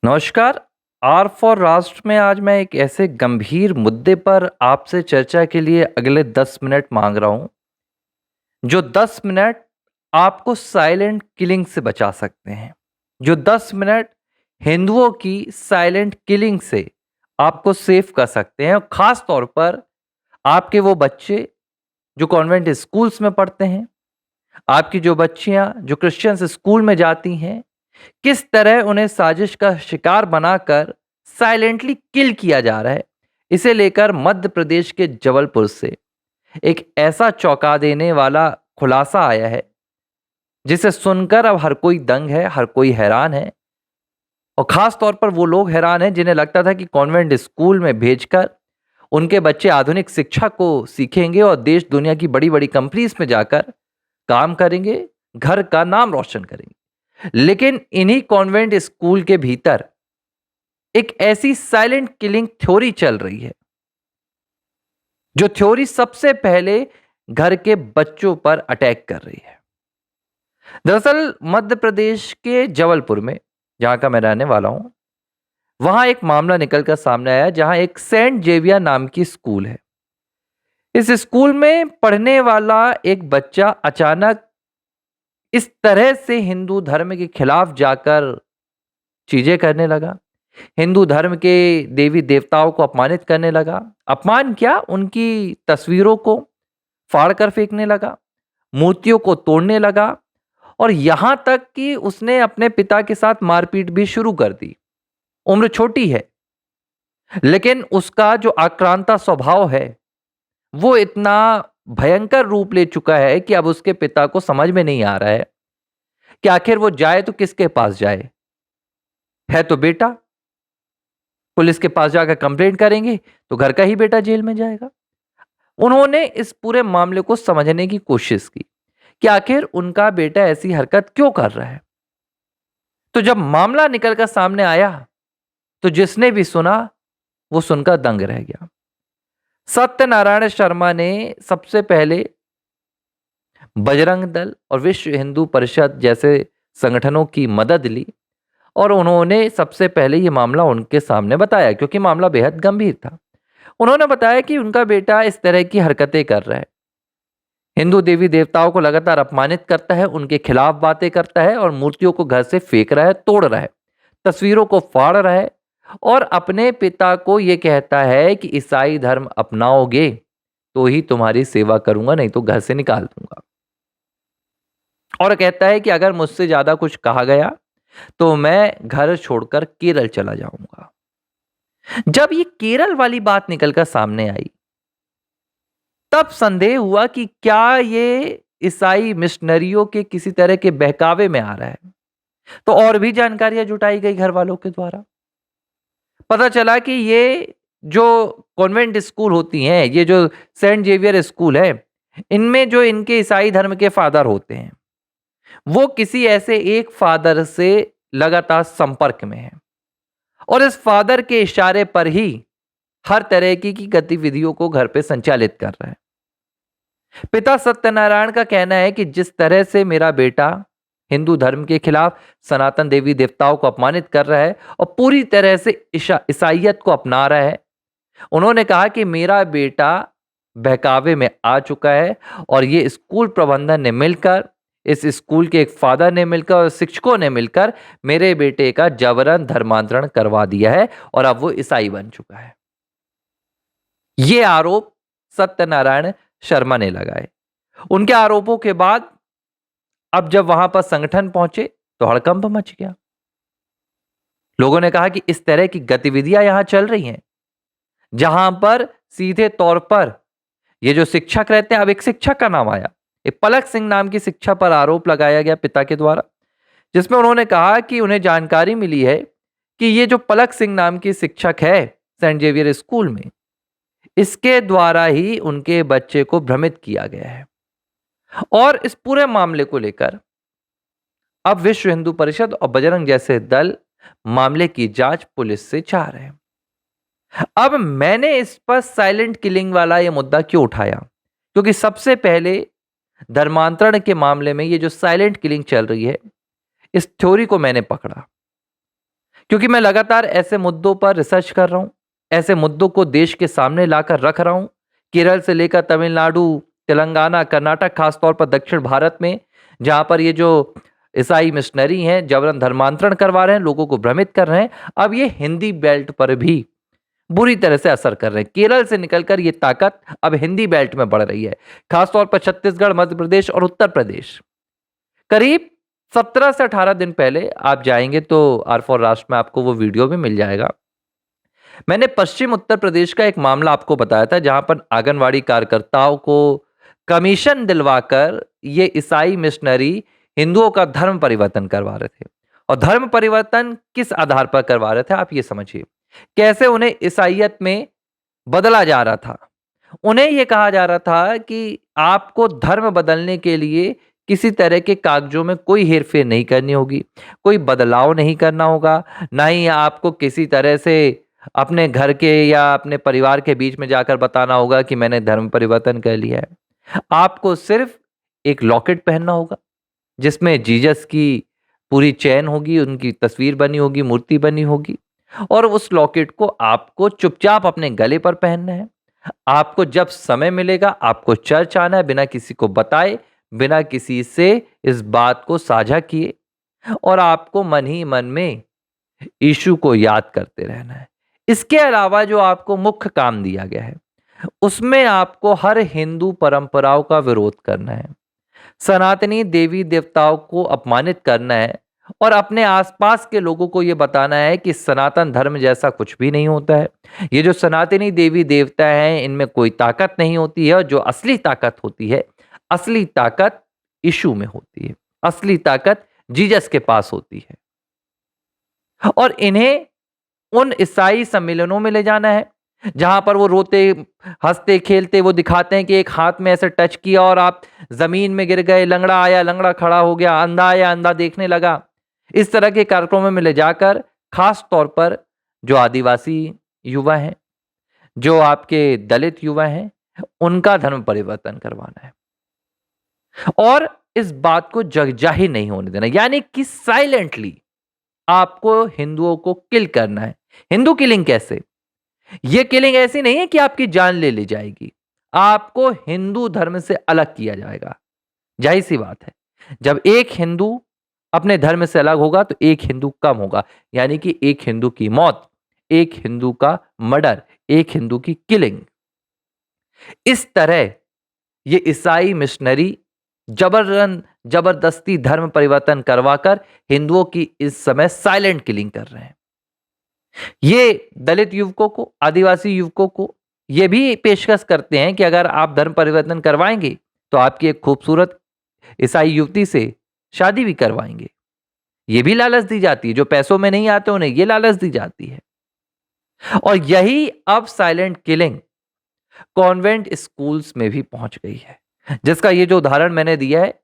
नमस्कार। Are for राष्ट्र में आज मैं एक ऐसे गंभीर मुद्दे पर आपसे चर्चा के लिए अगले 10 मिनट मांग रहा हूं, जो 10 मिनट आपको साइलेंट किलिंग से बचा सकते हैं। जो 10 मिनट हिंदुओं की साइलेंट किलिंग से आपको सेव कर सकते हैं, और खास तौर पर आपके वो बच्चे जो कॉन्वेंट स्कूल्स में पढ़ते हैं, आपकी जो बच्चियां जो क्रिश्चियंस स्कूल में जाती हैं, किस तरह उन्हें साजिश का शिकार बनाकर साइलेंटली किल किया जा रहा है। इसे लेकर मध्य प्रदेश के जबलपुर से एक ऐसा चौंका देने वाला खुलासा आया है, जिसे सुनकर अब हर कोई दंग है, हर कोई हैरान है। और खास तौर पर वो लोग हैरान हैं जिन्हें लगता था कि कॉन्वेंट स्कूल में भेजकर उनके बच्चे आधुनिक शिक्षा को सीखेंगे और देश दुनिया की बड़ी बड़ी कंपनीज में जाकर काम करेंगे, घर का नाम रोशन करेंगे। लेकिन इन्हीं कॉन्वेंट स्कूल के भीतर एक ऐसी साइलेंट किलिंग थ्योरी चल रही है, जो थ्योरी सबसे पहले घर के बच्चों पर अटैक कर रही है। दरअसल मध्य प्रदेश के जबलपुर में, जहां का मैं रहने वाला हूं, वहां एक मामला निकलकर सामने आया, जहां एक सेंट जेवियर नाम की स्कूल है। इस स्कूल में पढ़ने वाला एक बच्चा अचानक इस तरह से हिंदू धर्म के खिलाफ जाकर चीजें करने लगा, हिंदू धर्म के देवी देवताओं को अपमानित करने लगा। अपमान क्या, उनकी तस्वीरों को फाड़ कर फेंकने लगा, मूर्तियों को तोड़ने लगा, और यहां तक कि उसने अपने पिता के साथ मारपीट भी शुरू कर दी। उम्र छोटी है, लेकिन उसका जो आक्रांता स्वभाव है वो इतना भयंकर रूप ले चुका है कि अब उसके पिता को समझ में नहीं आ रहा है कि आखिर वो जाए तो किसके पास जाए। है तो बेटा, पुलिस के पास जाकर कंप्लेंट करेंगे तो घर का ही बेटा जेल में जाएगा। उन्होंने इस पूरे मामले को समझने की कोशिश की कि आखिर उनका बेटा ऐसी हरकत क्यों कर रहा है। तो जब मामला निकलकर सामने आया, तो जिसने भी सुना वो सुनकर दंग रह गया। सत्यनारायण शर्मा ने सबसे पहले बजरंग दल और विश्व हिंदू परिषद जैसे संगठनों की मदद ली, और उन्होंने सबसे पहले ये मामला उनके सामने बताया, क्योंकि मामला बेहद गंभीर था। उन्होंने बताया कि उनका बेटा इस तरह की हरकतें कर रहा है, हिंदू देवी देवताओं को लगातार अपमानित करता है, उनके खिलाफ बातें करता है, और मूर्तियों को घर से फेंक रहा है, तोड़ रहा है, तस्वीरों को फाड़ रहा है, और अपने पिता को यह कहता है कि ईसाई धर्म अपनाओगे तो ही तुम्हारी सेवा करूंगा, नहीं तो घर से निकाल दूंगा। और कहता है कि अगर मुझसे ज्यादा कुछ कहा गया तो मैं घर छोड़कर केरल चला जाऊंगा। जब ये केरल वाली बात निकलकर सामने आई, तब संदेह हुआ कि क्या ये ईसाई मिशनरियों के किसी तरह के बहकावे में आ रहा है। तो और भी जानकारियां जुटाई गई घर वालों के द्वारा। पता चला कि ये जो कॉन्वेंट स्कूल होती हैं, ये जो सेंट जेवियर स्कूल है, इनमें जो इनके ईसाई धर्म के फादर होते हैं, वो किसी ऐसे एक फादर से लगातार संपर्क में है, और इस फादर के इशारे पर ही हर तरह की गतिविधियों को घर पे संचालित कर रहा है। पिता सत्यनारायण का कहना है कि जिस तरह से मेरा बेटा हिंदू धर्म के खिलाफ सनातन देवी देवताओं को अपमानित कर रहा है और पूरी तरह से ईसाइयत को अपना रहा है, उन्होंने कहा कि मेरा बेटा बहकावे में आ चुका है, और ये स्कूल प्रबंधन ने मिलकर, इस स्कूल के एक फादर ने मिलकर और शिक्षकों ने मिलकर मेरे बेटे का जबरन धर्मांतरण करवा दिया है, और अब वो ईसाई बन चुका है। ये आरोप सत्यनारायण शर्मा ने लगाए। उनके आरोपों के बाद अब जब वहां पर संगठन पहुंचे तो हड़कंप मच गया। लोगों ने कहा कि इस तरह की गतिविधियां यहां चल रही हैं, जहां पर सीधे तौर पर ये जो शिक्षक रहते हैं, अब एक शिक्षक का नाम आया, एक पलक सिंह नाम की शिक्षा पर आरोप लगाया गया पिता के द्वारा, जिसमें उन्होंने कहा कि उन्हें जानकारी मिली है कि ये जो पलक सिंह नाम की शिक्षक है सेंट जेवियर स्कूल में, इसके द्वारा ही उनके बच्चे को भ्रमित किया गया है। और इस पूरे मामले को लेकर अब विश्व हिंदू परिषद और बजरंग जैसे दल मामले की जांच पुलिस से चाह रहे हैं। अब मैंने इस पर साइलेंट किलिंग वाला यह मुद्दा क्यों उठाया, क्योंकि सबसे पहले धर्मांतरण के मामले में ये जो साइलेंट किलिंग चल रही है, इस थ्योरी को मैंने पकड़ा क्योंकि मैं लगातार ऐसे मुद्दों पर रिसर्च कर रहा हूं, ऐसे मुद्दों को देश के सामने लाकर रख रहा हूं। केरल से लेकर तमिलनाडु, तेलंगाना, कर्नाटक, खासतौर पर दक्षिण भारत में, जहां पर ये जो ईसाई मिशनरी हैं जबरन धर्मांतरण करवा रहे हैं, लोगों को भ्रमित कर रहे हैं, अब ये हिंदी बेल्ट पर भी बुरी तरह से असर कर रहे हैं। केरल से निकलकर ये ताकत अब हिंदी बेल्ट में बढ़ रही है, खासतौर पर छत्तीसगढ़, मध्य प्रदेश और उत्तर प्रदेश। करीब 17 से 18 दिन पहले आप जाएंगे तो आर फॉर राष्ट्र में आपको वो वीडियो भी मिल जाएगा। मैंने पश्चिम उत्तर प्रदेश का एक मामला आपको बताया था, जहां पर आंगनवाड़ी कार्यकर्ताओं को कमीशन दिलवाकर ये ईसाई मिशनरी हिंदुओं का धर्म परिवर्तन करवा रहे थे। और धर्म परिवर्तन किस आधार पर करवा रहे थे आप ये समझिए। कैसे उन्हें ईसाइयत में बदला जा रहा था। उन्हें यह कहा जा रहा था कि आपको धर्म बदलने के लिए किसी तरह के कागजों में कोई हेरफेर नहीं करनी होगी, कोई बदलाव नहीं करना होगा, ना ही आपको किसी तरह से अपने घर के या अपने परिवार के बीच में जाकर बताना होगा कि मैंने धर्म परिवर्तन कर लिया है। आपको सिर्फ एक लॉकेट पहनना होगा, जिसमें जीसस की पूरी चेन होगी, उनकी तस्वीर बनी होगी, मूर्ति बनी होगी, और उस लॉकेट को आपको चुपचाप अपने गले पर पहनना है। आपको जब समय मिलेगा आपको चर्च आना है, बिना किसी को बताए, बिना किसी से इस बात को साझा किए, और आपको मन ही मन में यीशु को याद करते रहना है। इसके अलावा जो आपको मुख्य काम दिया गया है, उसमें आपको हर हिंदू परंपराओं का विरोध करना है, सनातनी देवी देवताओं को अपमानित करना है, और अपने आसपास के लोगों को यह बताना है कि सनातन धर्म जैसा कुछ भी नहीं होता है। ये जो सनातनी देवी देवता हैं, इनमें कोई ताकत नहीं होती है, और जो असली ताकत होती है, असली ताकत यीशु में होती है, असली ताकत जीसस के पास होती है। और इन्हें उन ईसाई सम्मेलनों में ले जाना है, जहां पर वो रोते, हंसते, खेलते, वो दिखाते हैं कि एक हाथ में ऐसे टच किया और आप जमीन में गिर गए, लंगड़ा आया, लंगड़ा खड़ा हो गया, अंधा आया, अंधा देखने लगा। इस तरह के कार्यक्रमों में ले जाकर खास तौर पर जो आदिवासी युवा हैं, जो आपके दलित युवा हैं, उनका धर्म परिवर्तन करवाना है, और इस बात को जगजाहिर नहीं होने देना, यानी कि साइलेंटली आपको हिंदुओं को किल करना है। हिंदू किलिंग कैसे? यह किलिंग ऐसी नहीं है कि आपकी जान ले ली जाएगी, आपको हिंदू धर्म से अलग किया जाएगा। जाहिर सी बात है, जब एक हिंदू अपने धर्म से अलग होगा तो एक हिंदू कम होगा, यानी कि एक हिंदू की मौत, एक हिंदू का मर्डर, एक हिंदू की किलिंग। इस तरह ये ईसाई मिशनरी जबरदस्ती धर्म परिवर्तन करवाकर हिंदुओं की इस समय साइलेंट किलिंग कर रहे हैं। ये दलित युवकों को, आदिवासी युवकों को ये भी पेशकश करते हैं कि अगर आप धर्म परिवर्तन करवाएंगे तो आपकी एक खूबसूरत ईसाई युवती से शादी भी करवाएंगे। ये भी लालच दी जाती है, जो पैसों में नहीं आते उन्हें ये लालच दी जाती है। और यही अब साइलेंट किलिंग कॉन्वेंट स्कूल्स में भी पहुंच गई है, जिसका ये जो उदाहरण मैंने दिया है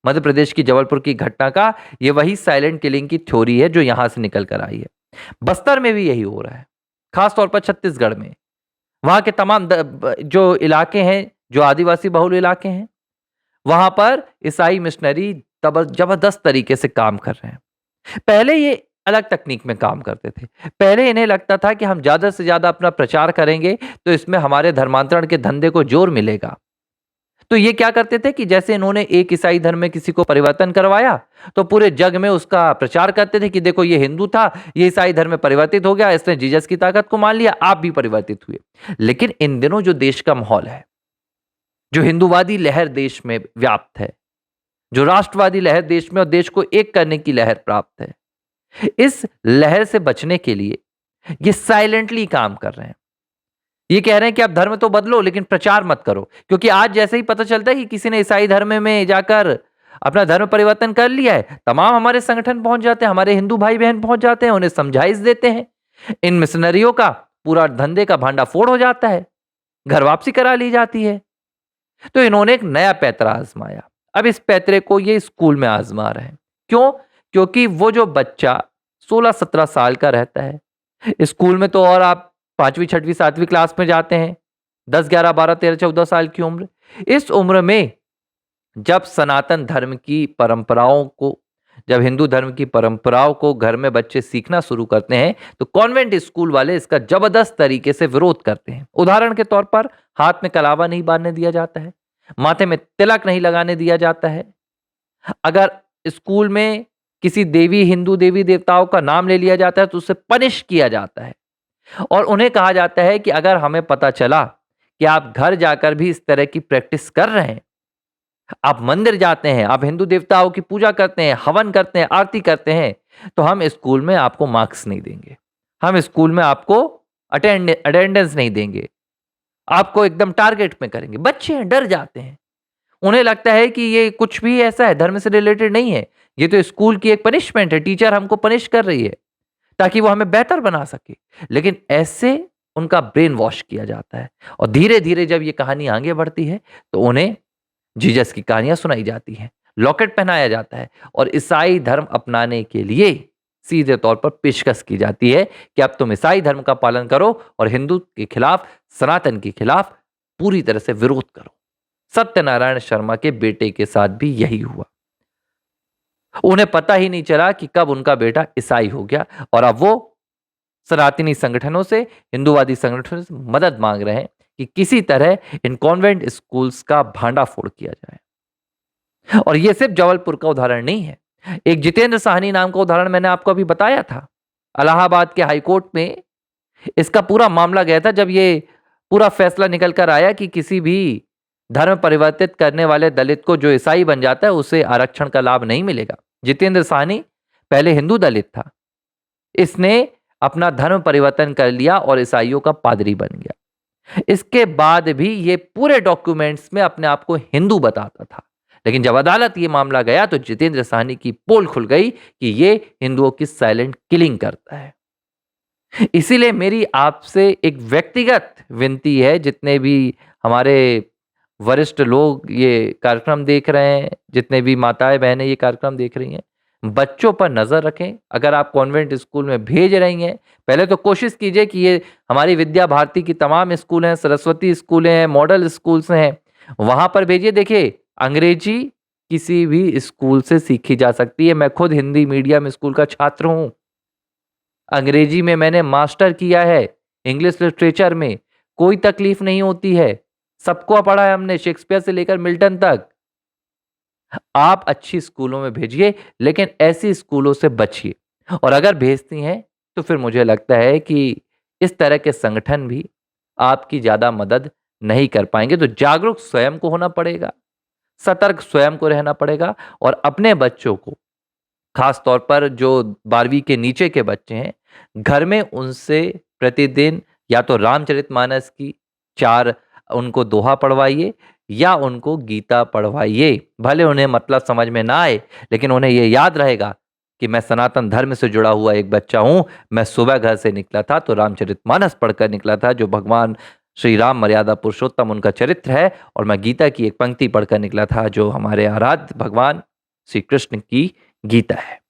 मध्य प्रदेश की जबलपुर की घटना का, ये वही साइलेंट किलिंग की थ्योरी है जो यहां से निकल कर आई है। बस्तर में भी यही हो रहा है, खासतौर पर छत्तीसगढ़ में। वहां के तमाम जो इलाके हैं, जो आदिवासी बहुल इलाके हैं, वहां पर ईसाई मिशनरी जबरदस्त तरीके से काम कर रहे हैं। पहले ये अलग तकनीक में काम करते थे। पहले इन्हें लगता था कि हम ज्यादा से ज्यादा अपना प्रचार करेंगे तो इसमें हमारे धर्मांतरण के धंधे को जोर मिलेगा। तो ये क्या करते थे कि जैसे इन्होंने एक ईसाई धर्म में किसी को परिवर्तन करवाया तो पूरे जग में उसका प्रचार करते थे कि देखो ये हिंदू था, ये ईसाई धर्म में परिवर्तित हो गया, इसने जीसस की ताकत को मान लिया, आप भी परिवर्तित हुए। लेकिन इन दिनों जो देश का माहौल है, जो हिंदूवादी लहर देश में व्याप्त है, जो राष्ट्रवादी लहर देश में और देश को एक करने की लहर प्राप्त है, इस लहर से बचने के लिए ये साइलेंटली काम कर रहे हैं। ये कह रहे हैं कि आप धर्म तो बदलो लेकिन प्रचार मत करो, क्योंकि आज जैसे ही पता चलता है कि किसी ने ईसाई धर्म में जाकर अपना धर्म परिवर्तन कर लिया है, तमाम हमारे संगठन पहुंच जाते हैं, हमारे हिंदू भाई बहन पहुंच जाते हैं, उन्हें समझाइश देते हैं। इन मिशनरियों का पूरा धंधे का भांडाफोड़ हो जाता है, घर वापसी करा ली जाती है। तो इन्होंने एक नया पैतरा आजमाया। अब इस पैतरे को ये स्कूल में आजमा रहे हैं। क्यों? क्योंकि वो जो बच्चा 16-17 साल का रहता है स्कूल में, तो और आप 5वीं 6वीं 7वीं क्लास में जाते हैं, 10 11 12 13 14 साल की उम्र। इस उम्र में जब सनातन धर्म की परंपराओं को जब हिंदू धर्म की परंपराओं को घर में बच्चे सीखना शुरू करते हैं तो कॉन्वेंट स्कूल वाले इसका जबरदस्त तरीके से विरोध करते हैं। उदाहरण के तौर पर हाथ में कलावा नहीं बांधने दिया जाता है, माथे में तिलक नहीं लगाने दिया जाता है। अगर स्कूल में किसी देवी हिंदू देवी देवताओं का नाम ले लिया जाता है तो उसे पनिश किया जाता है और उन्हें कहा जाता है कि अगर हमें पता चला कि आप घर जाकर भी इस तरह की प्रैक्टिस कर रहे हैं, आप मंदिर जाते हैं, आप हिंदू देवताओं की पूजा करते हैं, हवन करते हैं, आरती करते हैं, तो हम स्कूल में आपको मार्क्स नहीं देंगे, हम स्कूल में आपको अटेंडेंस नहीं देंगे, आपको एकदम टारगेट में करेंगे। बच्चे हैं, डर जाते हैं, उन्हें लगता है कि ये कुछ भी ऐसा है धर्म से रिलेटेड नहीं है, ये तो स्कूल की एक पनिशमेंट है, टीचर हमको पनिश कर रही है ताकि वो हमें बेहतर बना सके। लेकिन ऐसे उनका ब्रेन वॉश किया जाता है और धीरे धीरे जब ये कहानी आगे बढ़ती है तो उन्हें जीसस की कहानियां सुनाई जाती हैं, लॉकेट पहनाया जाता है और ईसाई धर्म अपनाने के लिए सीधे तौर पर पेशकश की जाती है कि अब तुम ईसाई धर्म का पालन करो और हिंदू के खिलाफ, सनातन के खिलाफ पूरी तरह से विरोध करो। सत्यनारायण शर्मा के बेटे के साथ भी यही हुआ। उन्हें पता ही नहीं चला कि कब उनका बेटा ईसाई हो गया और अब वो सनातनी संगठनों से, हिंदूवादी संगठनों से मदद मांग रहे हैं कि किसी तरह इन कॉन्वेंट स्कूल्स का भांडाफोड़ किया जाए। और यह सिर्फ जबलपुर का उदाहरण नहीं है, एक जितेंद्र साहनी नाम का उदाहरण मैंने आपको अभी बताया था। इलाहाबाद के हाईकोर्ट में इसका पूरा मामला गया था जब ये पूरा फैसला निकल कर आया कि किसी भी धर्म परिवर्तित करने वाले दलित को जो ईसाई बन जाता है उसे आरक्षण का लाभ नहीं मिलेगा। जितेंद्र साहनी पहले हिंदू दलित था, इसने अपना धर्म परिवर्तन कर लिया और ईसाइयों का पादरी बन गया। इसके बाद भी ये पूरे डॉक्यूमेंट्स में अपने आप को हिंदू बताता था, लेकिन जब अदालत ये मामला गया तो जितेंद्र साहनी की पोल खुल गई कि ये हिंदुओं की साइलेंट किलिंग करता है। इसीलिए मेरी आपसे एक व्यक्तिगत विनती है, जितने भी हमारे वरिष्ठ लोग ये कार्यक्रम देख रहे हैं, जितने भी माताएं बहनें ये कार्यक्रम देख रही हैं, बच्चों पर नजर रखें। अगर आप कॉन्वेंट स्कूल में भेज रही हैं, पहले तो कोशिश कीजिए कि ये हमारी विद्या भारती की तमाम स्कूल हैं, सरस्वती स्कूलें हैं, मॉडल स्कूल्स हैं, वहां पर भेजिए। देखिए, अंग्रेजी किसी भी स्कूल से सीखी जा सकती है। मैं खुद हिंदी मीडियम स्कूल का छात्र हूं, अंग्रेजी में मैंने मास्टर किया है, इंग्लिश लिटरेचर में कोई तकलीफ नहीं होती है, सबको पढ़ा है हमने, शेक्सपियर से लेकर मिल्टन तक। आप अच्छी स्कूलों में भेजिए, लेकिन ऐसी स्कूलों से बचिए। और अगर भेजती हैं तो फिर मुझे लगता है कि इस तरह के संगठन भी आपकी ज्यादा मदद नहीं कर पाएंगे। तो जागरूक स्वयं को होना पड़ेगा, सतर्क स्वयं को रहना पड़ेगा और अपने बच्चों को, खास तौर पर जो 12वीं के नीचे के बच्चे हैं, घर में उनसे प्रतिदिन या तो रामचरितमानस की 4 उनको दोहा पढ़वाइए या उनको गीता पढ़वाइए। भले उन्हें मतलब समझ में ना आए, लेकिन उन्हें यह याद रहेगा कि मैं सनातन धर्म से जुड़ा हुआ एक बच्चा हूं। मैं सुबह घर से निकला था तो रामचरितमानस पढ़कर निकला था, जो भगवान श्री राम मर्यादा पुरुषोत्तम उनका चरित्र है, और मैं गीता की एक पंक्ति पढ़कर निकला था, जो हमारे आराध्य भगवान श्री कृष्ण की गीता है।